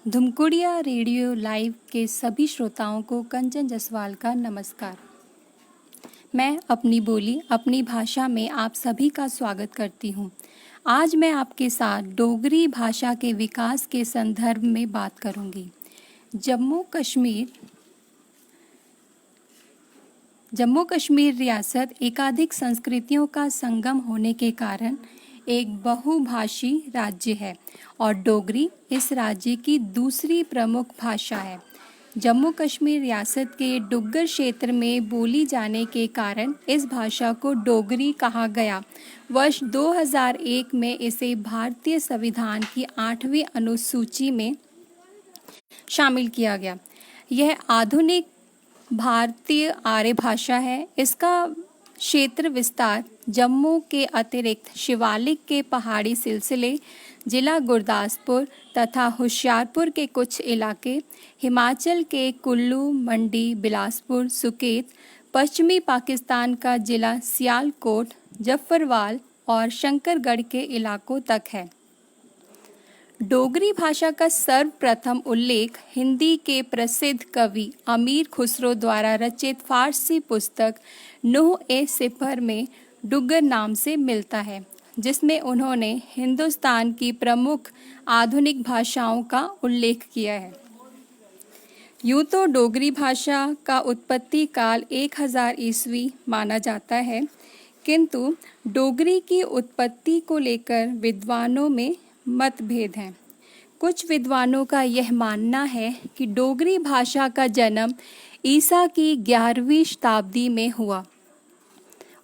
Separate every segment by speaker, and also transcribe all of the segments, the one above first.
Speaker 1: Dhumkudiya radio live के सभी श्रोताओं को कंचन जसवाल का नमस्कार। मैं अपनी बोली अपनी भाषा में आप सभी का स्वागत करती हूँ। आज मैं आपके साथ डोगरी भाषा के विकास के संदर्भ में बात करूँगी। जम्मू कश्मीर रियासत एकाधिक संस्कृतियों का संगम होने के कारण एक बहुभाषी राज्य है और डोगरी इस राज्य की दूसरी प्रमुख भाषा है। जम्मू कश्मीर रियासत के डुग्गर क्षेत्र में बोली जाने के कारण इस भाषा को डोगरी कहा गया। वर्ष 2001 में इसे भारतीय संविधान की 8वीं अनुसूची में शामिल किया गया। यह आधुनिक भारतीय आर्य भाषा है। इसका क्षेत्र विस्तार जम्मू के अतिरिक्त शिवालिक के पहाड़ी सिलसिले, जिला गुरदासपुर तथा होशियारपुर के कुछ इलाके, हिमाचल के कुल्लू, मंडी, बिलासपुर, सुकेत, पश्चिमी पाकिस्तान का जिला सियालकोट, जफरवाल और शंकरगढ़ के इलाकों तक है। डोगरी भाषा का सर्वप्रथम उल्लेख हिंदी के प्रसिद्ध कवि अमीर खुसरो द्वारा रचित फारसी पुस्तक नूह-ए-सिपर में डुग्गर नाम से मिलता है, जिसमें उन्होंने हिंदुस्तान की प्रमुख आधुनिक भाषाओं का उल्लेख किया है। यूँ तो डोगरी भाषा का उत्पत्ति काल 1000 ईस्वी माना जाता है, किंतु डोगरी की उत्पत्ति को लेकर विद्वानों में मतभेद हैं। कुछ विद्वानों का यह मानना है कि डोगरी भाषा का जन्म ईसा की 11वीं शताब्दी में हुआ।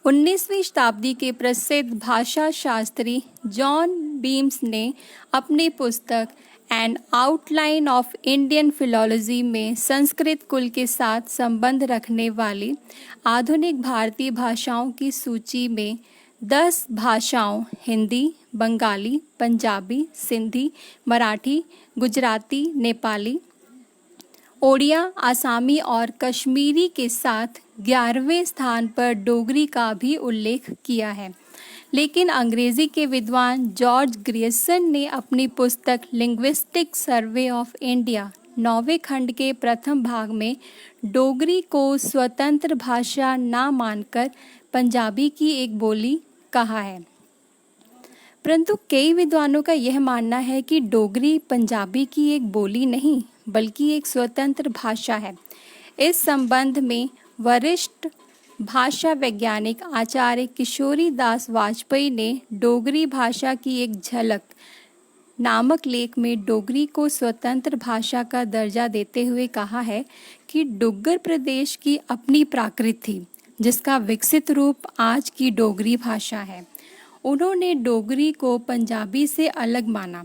Speaker 1: 19वीं शताब्दी के प्रसिद्ध भाषा शास्त्री जॉन बीम्स ने अपनी पुस्तक N outline of Indian philology में संस्कृत कुल के साथ संबंध रखने वाली आधुनिक भारतीय भाषाओं की सूची में 10 भाषाओं हिंदी, बंगाली, पंजाबी, सिंधी, मराठी, गुजराती, नेपाली, ओडिया, आसामी और कश्मीरी के साथ 11वें स्थान पर डोगरी का भी उल्लेख किया है। लेकिन अंग्रेजी के विद्वान जॉर्ज ग्रियर्सन ने अपनी पुस्तक लिंग्विस्टिक सर्वे ऑफ इंडिया 9वें खंड के प्रथम भाग में डोगरी को स्वतंत्र भाषा ना मानकर पंजाबी की एक बोली कहा है। परंतु कई विद्वानों का यह मानना है कि डोगरी पंजाबी की एक बोली नहीं बल्कि एक स्वतंत्र भाषा है। इस संबंध में वरिष्ठ भाषा वैज्ञानिक आचार्य किशोरी दास वाजपेयी ने डोगरी भाषा की एक झलक नामक लेख में डोगरी को स्वतंत्र भाषा का दर्जा देते हुए कहा है कि डुग्गर प्रदेश की अपनी प्राकृत थी, जिसका विकसित रूप आज की डोगरी भाषा है। उन्होंने डोगरी को पंजाबी से अलग माना।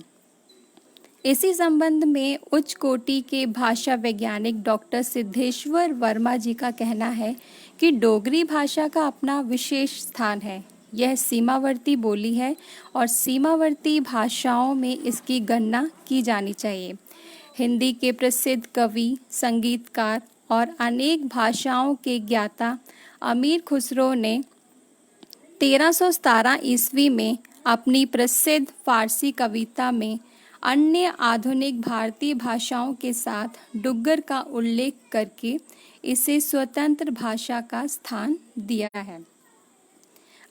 Speaker 1: इसी संबंध में उच्च कोटि के भाषा वैज्ञानिक डॉक्टर सिद्धेश्वर वर्मा जी का कहना है कि डोगरी भाषा का अपना विशेष स्थान है। यह सीमावर्ती बोली है और सीमावर्ती भाषाओं में इसकी गणना की जानी चाहिए। हिंदी के प्रसिद्ध कवि, संगीतकार और अनेक भाषाओं के ज्ञाता अमीर खुसरो ने 1317 ईस्वी में अपनी प्रसिद्ध फारसी कविता में अन्य आधुनिक भारतीय भाषाओं के साथ डुग्गर का उल्लेख करके इसे स्वतंत्र भाषा का स्थान दिया है।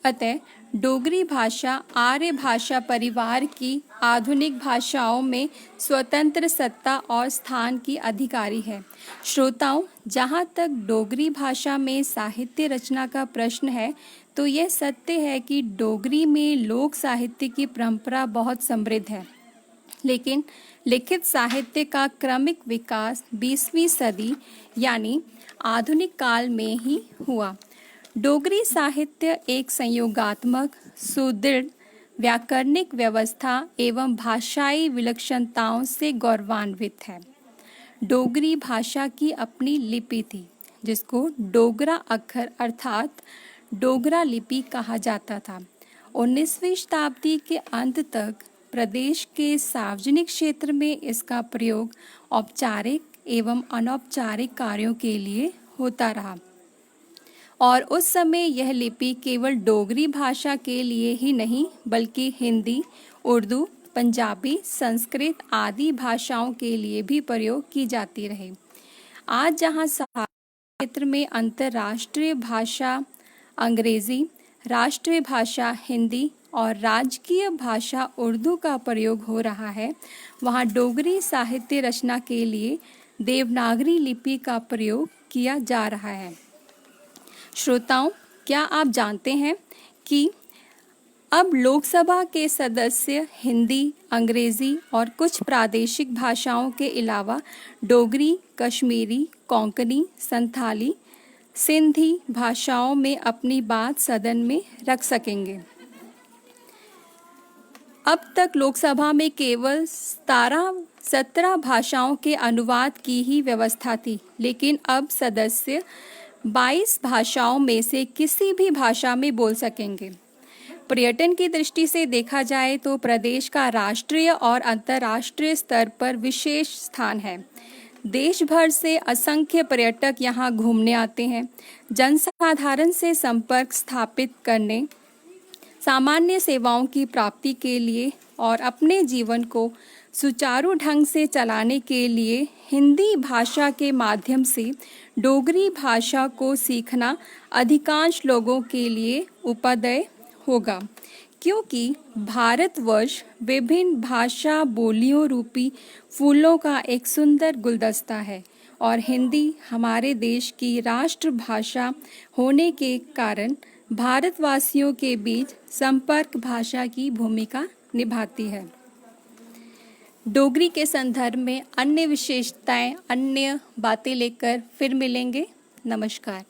Speaker 1: अतः डोगरी भाषा आर्य भाषा परिवार की आधुनिक भाषाओं में स्वतंत्र सत्ता और स्थान की अधिकारी है। श्रोताओं, जहाँ तक डोगरी भाषा में साहित्य रचना का प्रश्न है, तो यह सत्य है कि डोगरी में लोक साहित्य की परंपरा बहुत समृद्ध है, लेकिन लिखित साहित्य का क्रमिक विकास 20वीं सदी यानी आधुनिक काल में ही हुआ। डोगरी साहित्य एक संयोगात्मक, सुदृढ़ व्याकरणिक व्यवस्था एवं भाषाई विलक्षणताओं से गौरवान्वित है। डोगरी भाषा की अपनी लिपि थी, जिसको डोगरा अक्षर अर्थात डोगरा लिपि कहा जाता था। 19वीं शताब्दी के अंत तक प्रदेश के सार्वजनिक क्षेत्र में इसका प्रयोग औपचारिक एवं अनौपचारिक कार्यों के लिए होता रहा और उस समय यह लिपि केवल डोगरी भाषा के लिए ही नहीं बल्कि हिंदी, उर्दू, पंजाबी, संस्कृत आदि भाषाओं के लिए भी प्रयोग की जाती रही। आज जहाँ साहित्य क्षेत्र में अंतर्राष्ट्रीय भाषा अंग्रेजी, राष्ट्रीय भाषा हिंदी और राजकीय भाषा उर्दू का प्रयोग हो रहा है, वहाँ डोगरी साहित्य रचना के लिए देवनागरी लिपि का प्रयोग किया जा रहा है। श्रोताओं, क्या आप जानते हैं कि अब लोकसभा के सदस्य हिंदी, अंग्रेजी और कुछ प्रादेशिक भाषाओं के अलावा डोगरी, कश्मीरी, कोंकणी, संथाली, सिंधी भाषाओं में अपनी बात सदन में रख सकेंगे। अब तक लोकसभा में केवल 17 भाषाओं के अनुवाद की ही व्यवस्था थी, लेकिन अब सदस्य 22 भाषाओं में से किसी भी भाषा में बोल सकेंगे। पर्यटन की दृष्टि से देखा जाए तो प्रदेश का राष्ट्रीय और अंतर्राष्ट्रीय स्तर पर विशेष स्थान है। देश भर से असंख्य पर्यटक यहाँ घूमने आते हैं। जनसाधारण से संपर्क स्थापित करने, सामान्य सेवाओं की प्राप्ति के लिए और अपने जीवन को सुचारू ढंग से चलाने के लिए हिंदी भाषा के माध्यम से डोगरी भाषा को सीखना अधिकांश लोगों के लिए उपादेय होगा, क्योंकि भारतवर्ष विभिन्न भाषा बोलियों रूपी फूलों का एक सुंदर गुलदस्ता है और हिंदी हमारे देश की राष्ट्रभाषा होने के कारण भारतवासियों के बीच संपर्क भाषा की भूमिका निभाती है। डोगरी के संदर्भ में अन्य विशेषताएं, अन्य बातें लेकर फिर मिलेंगे। नमस्कार।